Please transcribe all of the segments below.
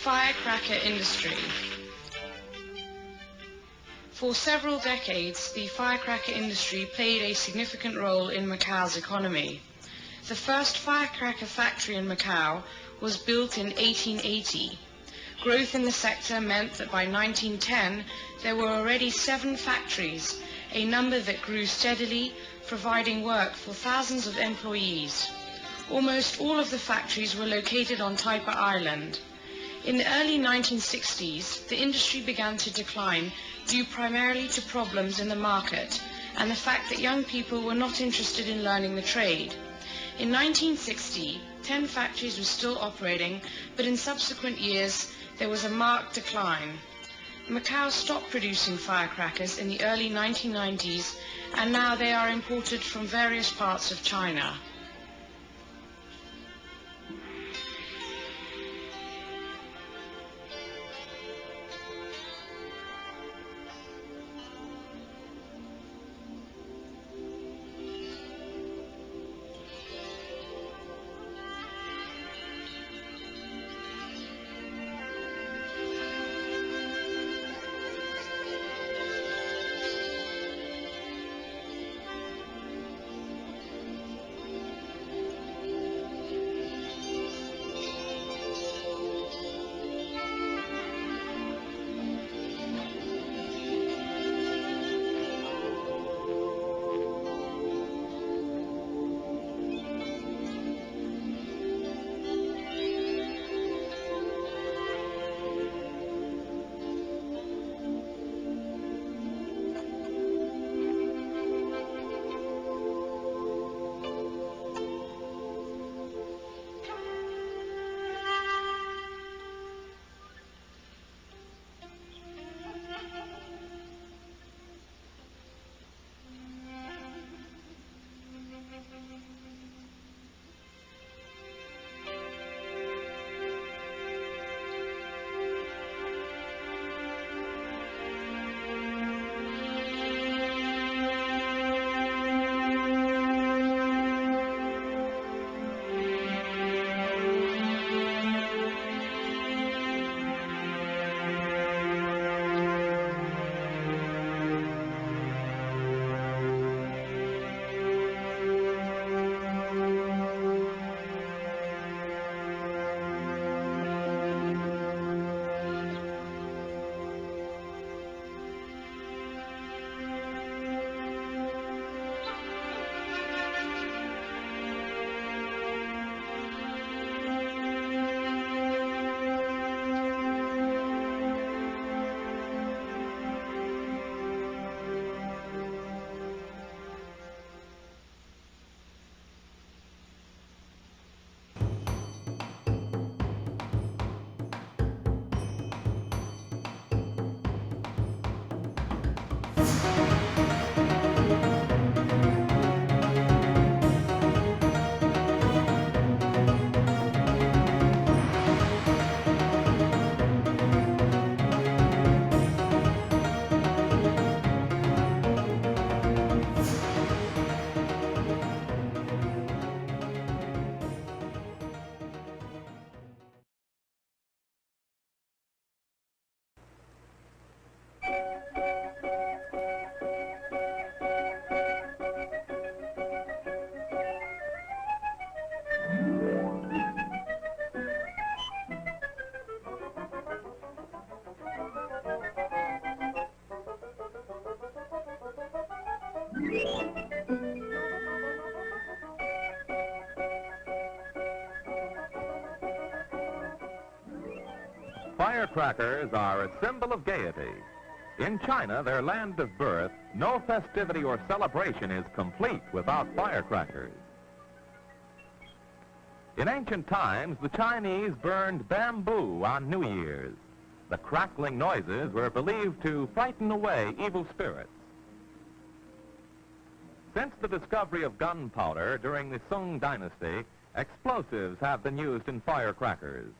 Firecracker industry. For several decades, the firecracker industry played a significant role in Macau's economy. The first firecracker factory in Macau was built in 1880. Growth in the sector meant that by 1910 there were already 7 factories, a number that grew steadily, providing work for thousands of employees. Almost all of the factories were located on Taipa Island. In the early 1960s, the industry began to decline due primarily to problems in the market and the fact that young people were not interested in learning the trade. In 1960, 10 factories were still operating, but in subsequent years there was a marked decline. Macau stopped producing firecrackers in the early 1990s, and now they are imported from various parts of China. Firecrackers are a symbol of gaiety. In China, their land of birth, no festivity or celebration is complete without firecrackers. In ancient times, the Chinese burned bamboo on New Year's. The crackling noises were believed to frighten away evil spirits. Since the discovery of gunpowder during the Song dynasty, explosives have been used in firecrackers.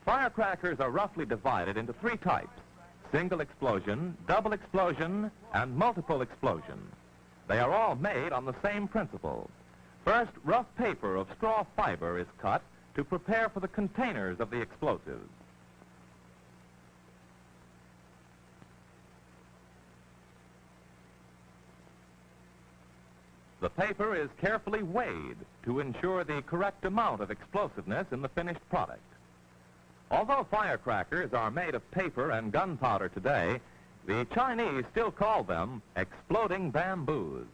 Firecrackers are roughly divided into 3 types: single explosion, double explosion, and multiple explosion. They are all made on the same principle. First, rough paper of straw fiber is cut to prepare for the containers of the explosives. The paper is carefully weighed to ensure the correct amount of explosiveness in the finished product. Although firecrackers are made of paper and gunpowder today, the Chinese still call them exploding bamboos.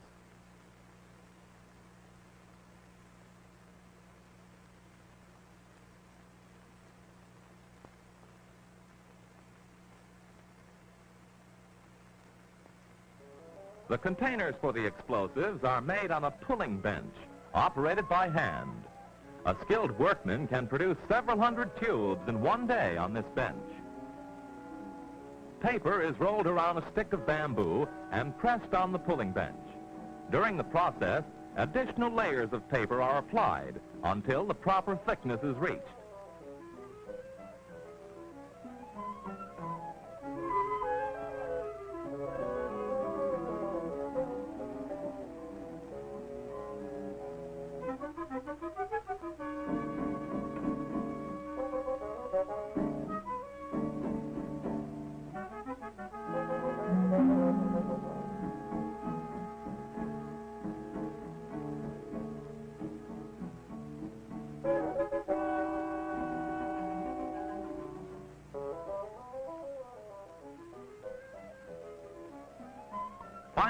The containers for the explosives are made on a pulling bench, operated by hand. A skilled workman can produce several hundred tubes in one day on this bench. Paper is rolled around a stick of bamboo and pressed on the pulling bench. During the process, additional layers of paper are applied until the proper thickness is reached.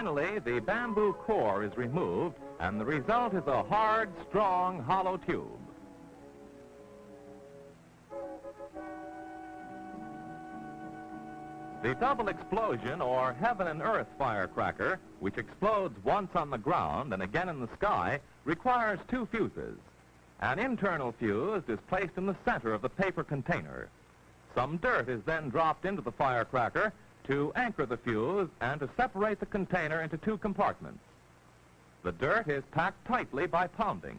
Finally, the bamboo core is removed, and the result is a hard, strong, hollow tube. The double explosion, or heaven and earth firecracker, which explodes once on the ground and again in the sky, requires two fuses. An internal fuse is placed in the center of the paper container. Some dirt is then dropped into the firecracker to anchor the fuse and to separate the container into two compartments. The dirt is packed tightly by pounding.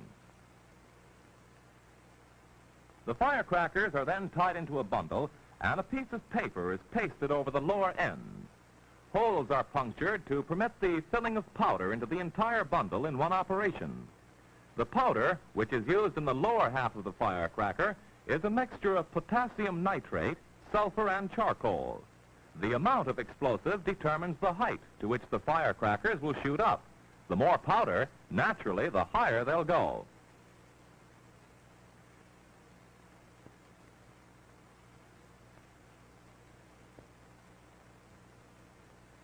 The firecrackers are then tied into a bundle, and a piece of paper is pasted over the lower ends. Holes are punctured to permit the filling of powder into the entire bundle in one operation. The powder, which is used in the lower half of the firecracker, is a mixture of potassium nitrate, sulfur, and charcoal. The amount of explosive determines the height to which the firecrackers will shoot up. The more powder, naturally, the higher they'll go.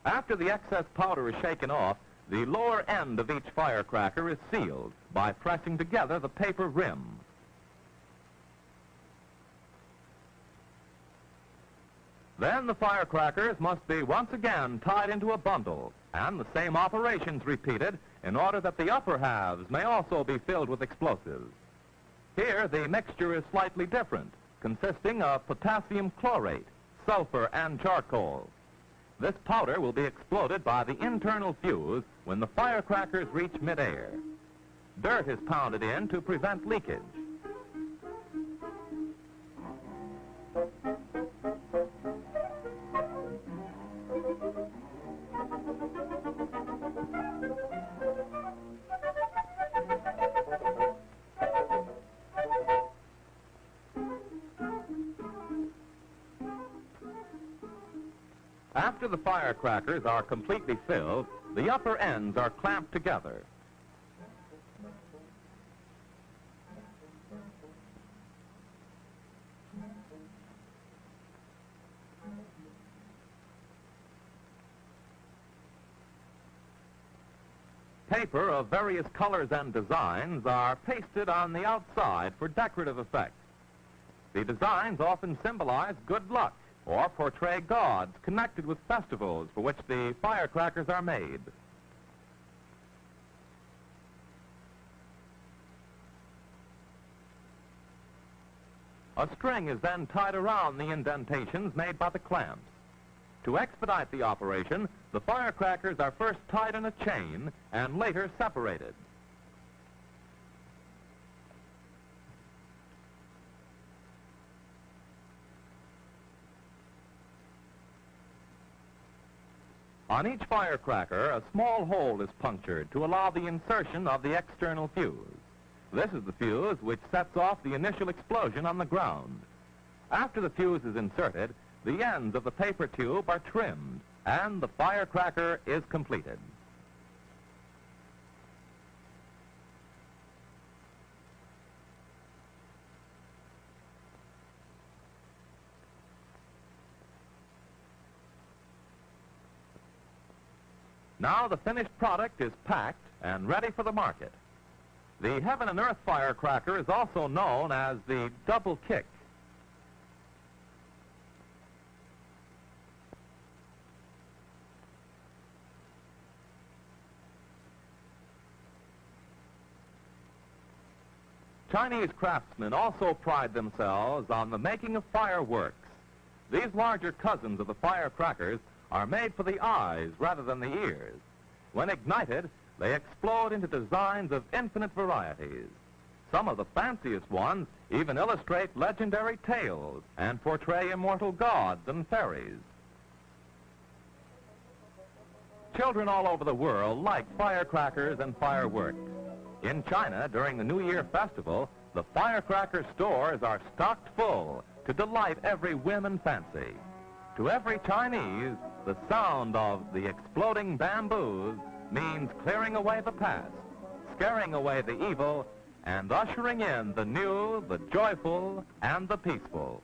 After the excess powder is shaken off, the lower end of each firecracker is sealed by pressing together the paper rim. Then the firecrackers must be once again tied into a bundle, and the same operations repeated in order that the upper halves may also be filled with explosives. Here the mixture is slightly different, consisting of potassium chlorate, sulfur, and charcoal. This powder will be exploded by the internal fuse when the firecrackers reach midair. Dirt is pounded in to prevent leakage. After the firecrackers are completely filled, the upper ends are clamped together. Paper of various colors and designs are pasted on the outside for decorative effect. The designs often symbolize good luck or portray gods connected with festivals for which the firecrackers are made. A string is then tied around the indentations made by the clamps. To expedite the operation, the firecrackers are first tied in a chain and later separated. On each firecracker, a small hole is punctured to allow the insertion of the external fuse. This is the fuse which sets off the initial explosion on the ground. After the fuse is inserted, the ends of the paper tube are trimmed, and the firecracker is completed. Now the finished product is packed and ready for the market. The Heaven and Earth firecracker is also known as the double kick. Chinese craftsmen also pride themselves on the making of fireworks. These larger cousins of the firecrackers are made for the eyes rather than the ears. When ignited, they explode into designs of infinite varieties. Some of the fanciest ones even illustrate legendary tales and portray immortal gods and fairies. Children all over the world like firecrackers and fireworks. In China, during the New Year festival, the firecracker stores are stocked full to delight every whim and fancy. To every Chinese, the sound of the exploding bamboos means clearing away the past, scaring away the evil, and ushering in the new, the joyful, and the peaceful.